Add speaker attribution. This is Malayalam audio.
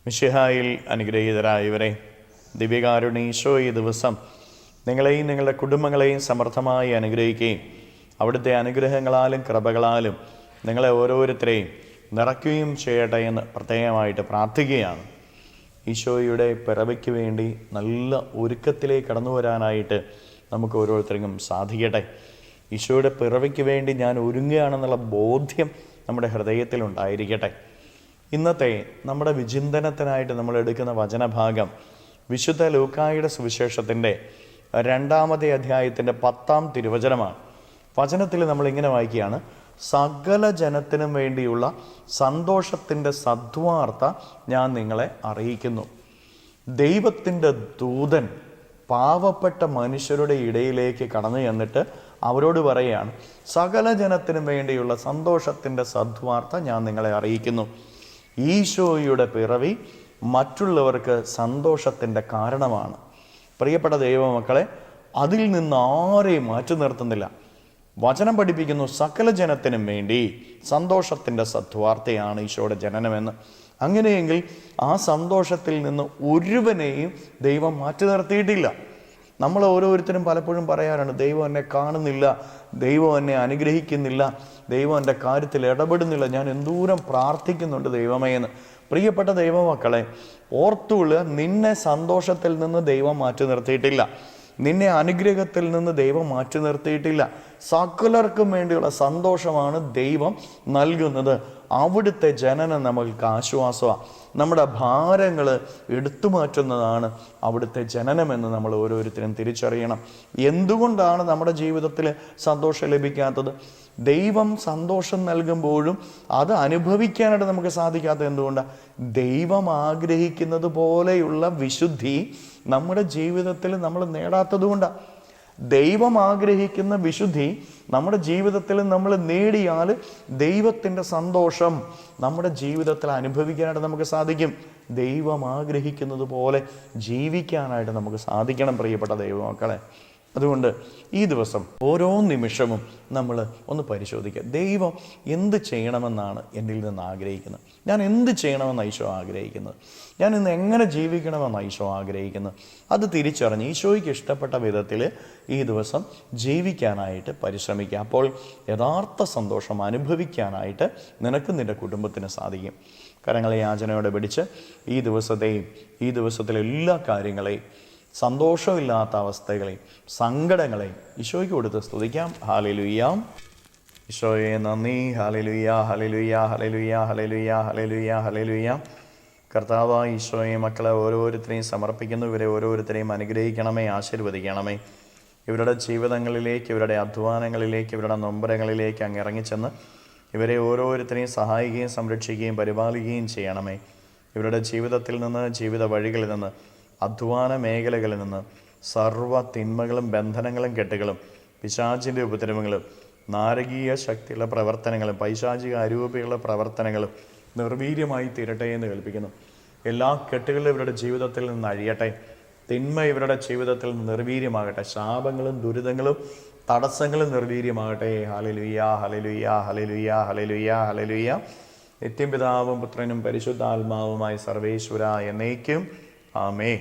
Speaker 1: മിശിഹായിൽ അനുഗ്രഹീതരായവരെ, ദിവ്യകാരുണ്യ ഈ ദിവസം നിങ്ങളെയും നിങ്ങളുടെ കുടുംബങ്ങളെയും സമർത്ഥമായി അനുഗ്രഹിക്കുകയും അവിടുത്തെ അനുഗ്രഹങ്ങളാലും കൃപകളാലും നിങ്ങളെ ഓരോരുത്തരെയും നിറയ്ക്കുകയും ചെയ്യട്ടെ എന്ന് പ്രത്യേകമായിട്ട് പ്രാർത്ഥിക്കുകയാണ്. ഈശോയുടെ പിറവിക്ക് വേണ്ടി നല്ല ഒരുക്കത്തിലേക്ക് കടന്നു വരാനായിട്ട് നമുക്ക് ഓരോരുത്തർക്കും സാധിക്കട്ടെ. ഈശോയുടെ പിറവിക്ക് വേണ്ടി ഞാൻ ഒരുങ്ങുകയാണെന്നുള്ള ബോധ്യം നമ്മുടെ ഹൃദയത്തിലുണ്ടായിരിക്കട്ടെ. ഇന്നത്തെ നമ്മുടെ വിചിന്തനത്തിനായിട്ട് നമ്മൾ എടുക്കുന്ന വചനഭാഗം വിശുദ്ധ ലൂക്കായുടെ സുവിശേഷത്തിൻ്റെ 2-ാമത്തെ അധ്യായത്തിൻ്റെ 10-ാം തിരുവചനമാണ്. വചനത്തിൽ നമ്മൾ ഇങ്ങനെ വായിക്കുകയാണ്: സകല ജനത്തിനും വേണ്ടിയുള്ള സന്തോഷത്തിൻ്റെ സദ്വാർത്ത ഞാൻ നിങ്ങളെ അറിയിക്കുന്നു. ദൈവത്തിൻ്റെ ദൂതൻ പാവപ്പെട്ട മനുഷ്യരുടെ ഇടയിലേക്ക് കടന്നു ചെന്നിട്ട് അവരോട് പറയുകയാണ്, സകല ജനത്തിനും വേണ്ടിയുള്ള സന്തോഷത്തിൻ്റെ സദ്വാർത്ത ഞാൻ നിങ്ങളെ അറിയിക്കുന്നു. ഈശോയുടെ പിറവി മറ്റുള്ളവർക്ക് സന്തോഷത്തിൻ്റെ കാരണമാണ്. പ്രിയപ്പെട്ട ദൈവമക്കളെ, അതിൽ നിന്ന് ആരെയും മാറ്റി നിർത്തുന്നില്ല. വചനം പഠിപ്പിക്കുന്നു, സകല ജനത്തിനും വേണ്ടി സന്തോഷത്തിൻ്റെ സദ്വാർത്തയാണ് ഈശോയുടെ ജനനമെന്ന്. അങ്ങനെയെങ്കിൽ ആ സന്തോഷത്തിൽ നിന്ന് ഒരുവനെയും ദൈവം മാറ്റി നിർത്തിയിട്ടില്ല. നമ്മൾ ഓരോരുത്തരും പലപ്പോഴും പറയാറുണ്ട്, ദൈവം എന്നെ കാണുന്നില്ല, ദൈവം എന്നെ അനുഗ്രഹിക്കുന്നില്ല, ദൈവം എൻ്റെ കാര്യത്തിൽ ഇടപെടുന്നില്ല, ഞാൻ എന്തോരം പ്രാർത്ഥിക്കുന്നുണ്ട് ദൈവമേ എന്ന്. പ്രിയപ്പെട്ട ദൈവമക്കളെ, ഓർത്തുള്ള നിന്നെ സന്തോഷത്തിൽ നിന്ന് ദൈവം മാറ്റി നിർത്തിയിട്ടില്ല, നിന്നെ അനുഗ്രഹത്തിൽ നിന്ന് ദൈവം മാറ്റി നിർത്തിയിട്ടില്ല. സകലർക്കും വേണ്ടിയുള്ള സന്തോഷമാണ് ദൈവം നൽകുന്നത്. അവിടുത്തെ ജനനം നമ്മൾക്ക് ആശ്വാസമാണ്. നമ്മുടെ ഭാരങ്ങൾ എടുത്തു മാറ്റുന്നതാണ് അവിടുത്തെ ജനനമെന്ന് നമ്മൾ ഓരോരുത്തരും തിരിച്ചറിയണം. എന്തുകൊണ്ടാണ് നമ്മുടെ ജീവിതത്തിൽ സന്തോഷം ലഭിക്കാത്തത്? ദൈവം സന്തോഷം നൽകുമ്പോഴും അത് അനുഭവിക്കാനായിട്ട് നമുക്ക് സാധിക്കാത്തത് എന്തുകൊണ്ടാണ്? ദൈവം ആഗ്രഹിക്കുന്നത് പോലെയുള്ള വിശുദ്ധി നമ്മുടെ ജീവിതത്തിൽ നമ്മൾ നേടാത്തത് കൊണ്ടാണ്. ദൈവം ആഗ്രഹിക്കുന്ന വിശുദ്ധി നമ്മുടെ ജീവിതത്തിൽ നമ്മൾ നേടിയാൽ ദൈവത്തിൻ്റെ സന്തോഷം നമ്മുടെ ജീവിതത്തിൽ അനുഭവിക്കാനായിട്ട് നമുക്ക് സാധിക്കും. ദൈവം ആഗ്രഹിക്കുന്നത് പോലെ ജീവിക്കാനായിട്ട് നമുക്ക് സാധിക്കണം പ്രിയപ്പെട്ട ദൈവമക്കളെ. അതുകൊണ്ട് ഈ ദിവസം ഓരോ നിമിഷവും നമ്മൾ ഒന്ന് പരിശോധിക്കുക. ദൈവം എന്ത് ചെയ്യണമെന്നാണ് എന്നിൽ നിന്ന് ആഗ്രഹിക്കുന്നത്? ഞാൻ എന്ത് ചെയ്യണമെന്ന് ഈശോ ആഗ്രഹിക്കുന്നത്? ഞാൻ ഇന്ന് എങ്ങനെ ജീവിക്കണമെന്ന് ഈശോ ആഗ്രഹിക്കുന്നത്? അത് തിരിച്ചറിഞ്ഞ് ഈശോയ്ക്ക് ഇഷ്ടപ്പെട്ട വിധത്തിൽ ഈ ദിവസം ജീവിക്കാനായിട്ട് പരിശ്രമിക്കുക. അപ്പോൾ യഥാർത്ഥ സന്തോഷം അനുഭവിക്കാനായിട്ട് നിനക്ക് നിൻ്റെ കുടുംബത്തിന് സാധിക്കും. കരങ്ങളെ യാചനയോടെ പിടിച്ച് ഈ ദിവസത്തിലെ എല്ലാ കാര്യങ്ങളെയും, സന്തോഷമില്ലാത്ത അവസ്ഥകളെയും സങ്കടങ്ങളെയും ഈശോയ്ക്ക് കൊടുത്ത് സ്തുതിക്കാം. ഹല്ലേലൂയ. ഈശോയെ നന്ദി. ഹല്ലേലൂയ, ഹല്ലേലൂയ, ഹല്ലേലൂയ, ഹല്ലേലൂയ, ഹല്ലേലൂയ, ഹല്ലേലൂയ. കർത്താവായ ഈശോയെ, മക്കളെ ഓരോരുത്തരെയും സമർപ്പിക്കുന്നു. ഇവരെ ഓരോരുത്തരെയും അനുഗ്രഹിക്കണമേ, ആശീർവദിക്കണമേ. ഇവരുടെ ജീവിതങ്ങളിലേക്ക്, ഇവരുടെ അധ്വാനങ്ങളിലേക്ക്, ഇവരുടെ നൊമ്പരങ്ങളിലേക്ക് അങ്ങ് ഇറങ്ങിച്ചെന്ന് ഇവരെ ഓരോരുത്തരെയും സഹായിക്കുകയും സംരക്ഷിക്കുകയും പരിപാലിക്കുകയും ചെയ്യണമേ. ഇവരുടെ ജീവിതത്തിൽ നിന്ന്, ജീവിത വഴികളിൽ നിന്ന്, അധ്വാന മേഖലകളിൽ നിന്ന് സർവ്വ തിന്മകളും ബന്ധനങ്ങളും കെട്ടുകളും പിശാചിൻ്റെ ഉപദ്രവങ്ങളും നാരകീയ ശക്തിയുള്ള പ്രവർത്തനങ്ങളും പൈശാചിക അരൂപിയുള്ള പ്രവർത്തനങ്ങളും നിർവീര്യമായി തീരട്ടെ എന്ന് കൽപ്പിക്കുന്നു. എല്ലാ കെട്ടുകളും ഇവരുടെ ജീവിതത്തിൽ നിന്ന് അഴിയട്ടെ. തിന്മ ഇവരുടെ ജീവിതത്തിൽ നിന്ന് നിർവീര്യമാകട്ടെ. ശാപങ്ങളും ദുരിതങ്ങളും തടസ്സങ്ങളും നിർവീര്യമാകട്ടെ. ഹല്ലേലൂയ, ഹല്ലേലൂയ, ഹല്ലേലൂയ, ഹല്ലേലൂയ, ഹല്ലേലൂയ. നിത്യം പിതാവും പുത്രനും പരിശുദ്ധാത്മാവുമായി സർവേശ്വര എന്നേക്കും ആമേൻ.